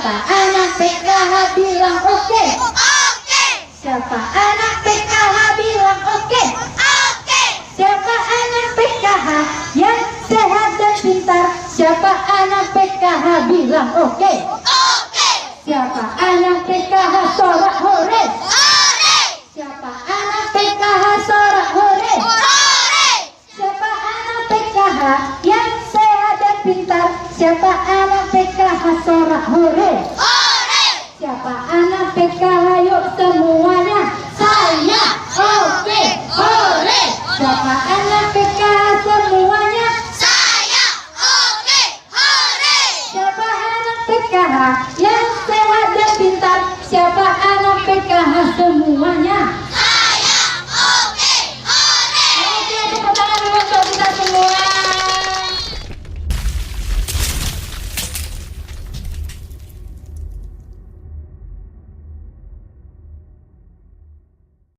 Siapa anak PKH bilang oke? Oke. Siapa anak PKH bilang oke? Oke. Siapa anak PKH yang sehat dan pintar? Siapa anak PKH bilang oke? Oke. Siapa anak PKH sorak hore? Hore. Siapa anak PKH sorak hore? Hore. Siapa anak PKH yang sehat dan pintar? Siapa anak PKH sorak hore? Hore. Siapa anak PKH yuk semuanya? Saya. Oke. Hore. Siapa anak PKH semuanya? Saya. Oke. Hore. Siapa anak PKH yang sehat dan pintar? Siapa anak PKH semuanya?